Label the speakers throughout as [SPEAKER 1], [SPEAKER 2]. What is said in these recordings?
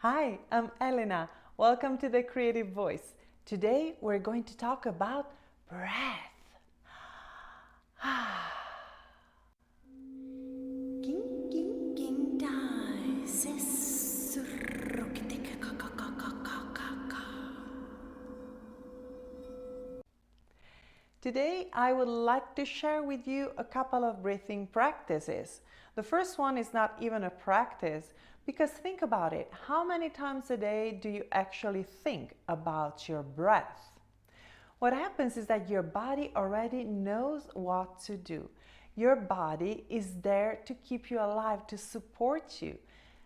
[SPEAKER 1] Hi, I'm Elena. Welcome to The Creative Voice. Today we're going to talk about breath.
[SPEAKER 2] King, king, king, die, sis,
[SPEAKER 1] Today I would like to share with you a couple of breathing practices. The first one is not even a practice because think about it. How many times a day do you actually think about your breath? What happens is that your body already knows what to do. Your body is there to keep you alive, to support you.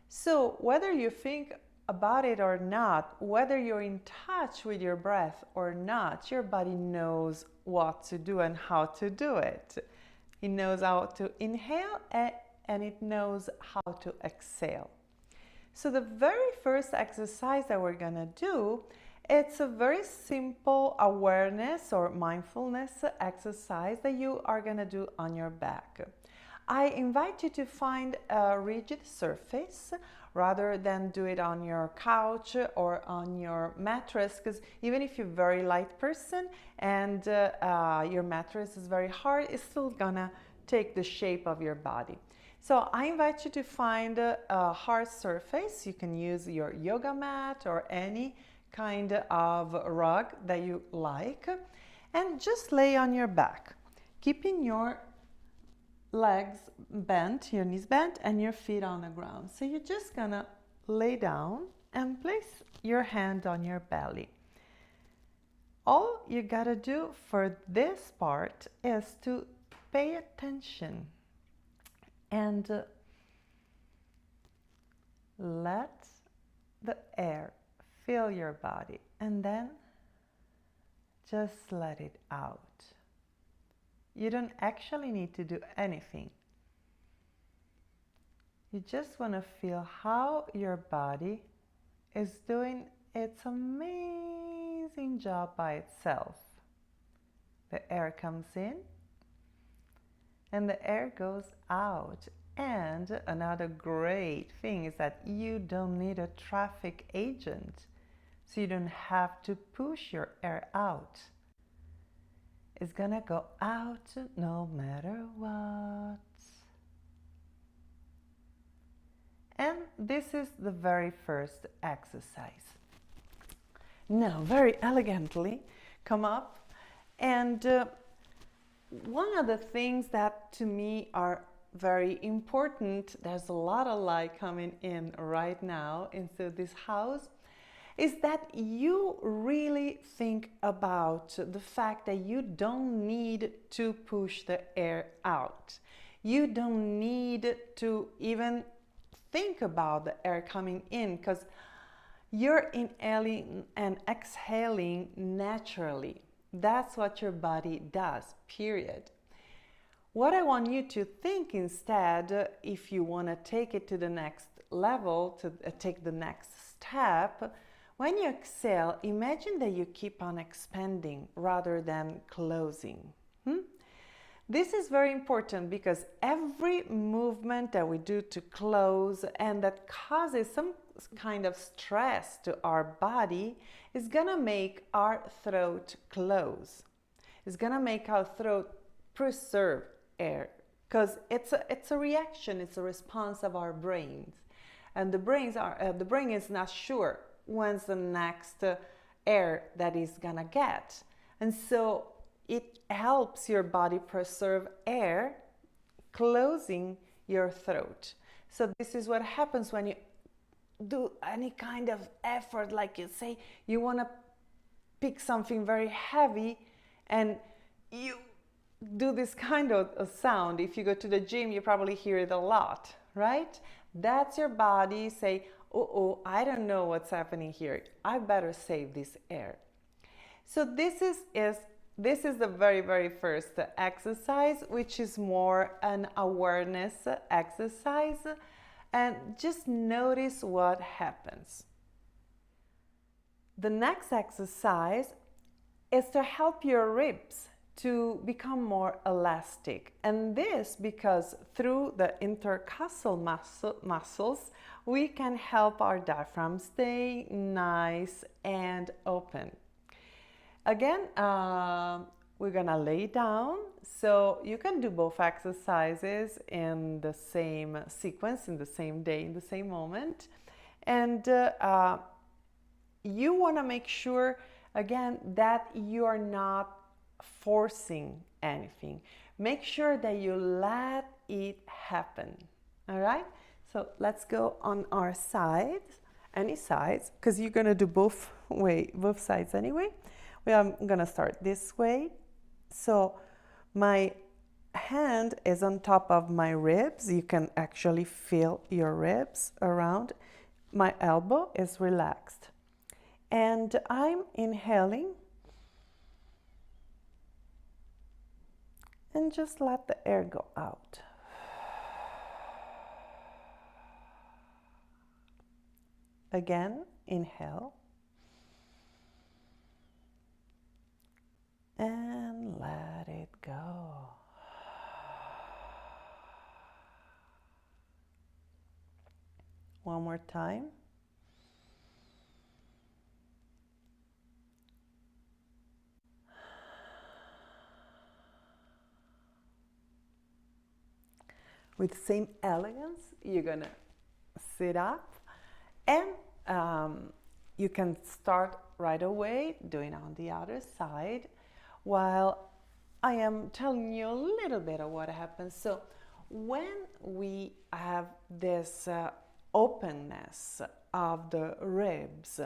[SPEAKER 1] So whether you think about it or not, whether you're in touch with your breath or not, your body knows what to do and how to do it. It knows how to inhale and it knows how to exhale. So the very first exercise that we're gonna do, it's a very simple awareness or mindfulness exercise that you are gonna do on your back. I invite you to find a rigid surface rather than do it on your couch or on your mattress, because even if you're a very light person and your mattress is very hard, it's still gonna take the shape of your body. So I invite you to find a hard surface. You can use your yoga mat or any kind of rug that you like, and just lay on your back, keeping your legs bent, your knees bent, and your feet on the ground. So you're just gonna lay down and place your hand on your belly. All you gotta do for this part is to pay attention and let the air fill your body, and then just let it out. You don't actually need to do anything. You just want to feel how your body is doing its amazing job by itself. The air comes in and the air goes out. And another great thing is that you don't need a traffic agent, so you don't have to push your air out. It's gonna go out no matter what. And this is the very first exercise. Now, very elegantly, come up and one of the things that to me are very important, there's a lot of light coming in right now into this house, is that you really think about the fact that you don't need to push the air out. You don't need to even think about the air coming in, because you're inhaling and exhaling naturally. That's what your body does, period. What I want you to think instead, if you want to take it to the next level, to take the next step, when you exhale, imagine that you keep on expanding rather than closing. This is very important because every movement that we do to close and that causes some kind of stress to our body is gonna make our throat close. It's gonna make our throat preserve air, because it's a reaction, it's a response of our brains, and the brain is not sure when's the next air that is gonna get, and so it helps your body preserve air, closing your throat. So this is what happens when you do any kind of effort, like you say you want to pick something very heavy and you do this kind of a sound. If you go to the gym, you probably hear it a lot, right? That's your body say, oh, I don't know what's happening here. I better save this air. So this is the very, very first exercise, which is more an awareness exercise. And just notice what happens. The next exercise is to help your ribs to become more elastic. And this because through the intercostal muscles, we can help our diaphragm stay nice and open. Again, we're gonna lay down, so you can do both exercises in the same sequence, in the same day, in the same moment. And you wanna make sure, again, that you are not forcing anything. Make sure that you let it happen, all right? So let's go on our sides, any sides, because you're gonna do both sides anyway. I'm gonna start this way. So my hand is on top of my ribs. You can actually feel your ribs around. My elbow is relaxed. And I'm inhaling. And just let the air go out. Again, inhale. And let it go. One more time. With the same elegance, you're gonna sit up, and you can start right away doing on the other side while I am telling you a little bit of what happens. So when we have this openness of the ribs,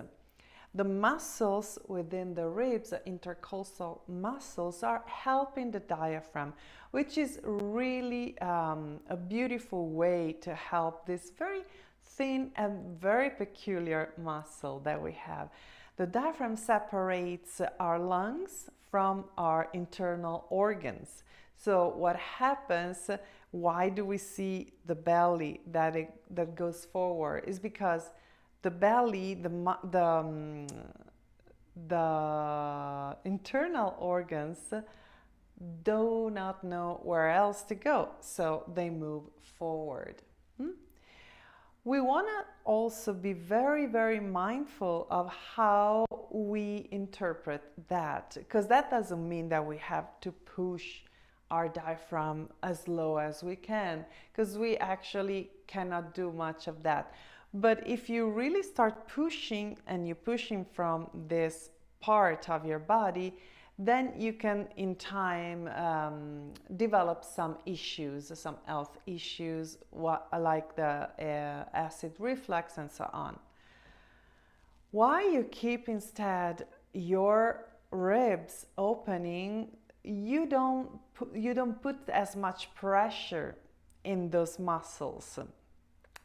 [SPEAKER 1] the muscles within the ribs, the intercostal muscles, are helping the diaphragm, which is really a beautiful way to help this very thin and very peculiar muscle that we have. The diaphragm separates our lungs from our internal organs. So what happens, why do we see the belly that goes forward, is because the belly, the internal organs do not know where else to go, so they move forward. We want to also be very, very mindful of how we interpret that, because that doesn't mean that we have to push our diaphragm as low as we can, because we actually cannot do much of that. But if you really start pushing, and you're pushing from this part of your body, then you can in time develop some issues, some health issues, like the acid reflux and so on. Why you keep instead your ribs opening, you don't put as much pressure in those muscles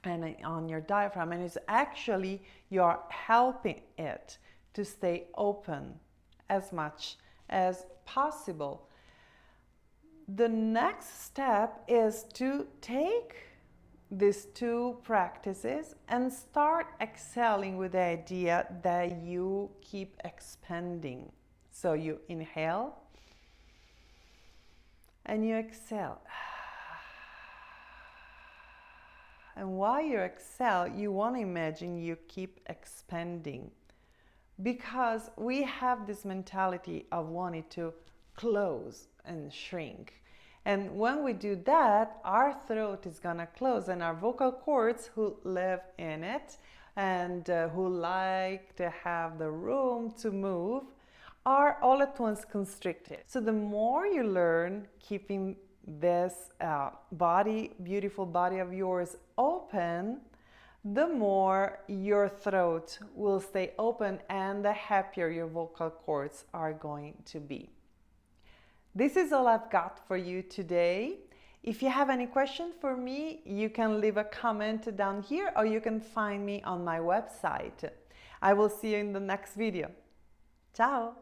[SPEAKER 1] and on your diaphragm, and it's actually you're helping it to stay open as much as possible. The next step is to take these two practices and start exhaling with the idea that you keep expanding. So you inhale and you exhale. And while you exhale, you want to imagine you keep expanding, because we have this mentality of wanting to close and shrink. And when we do that, our throat is gonna close, and our vocal cords, who live in it and who like to have the room to move, are all at once constricted. So the more you learn keeping this beautiful body of yours open, the more your throat will stay open and the happier your vocal cords are going to be. This is all I've got for you today. If you have any question for me, you can leave a comment down here, or you can find me on my website. I will see you in the next video. Ciao!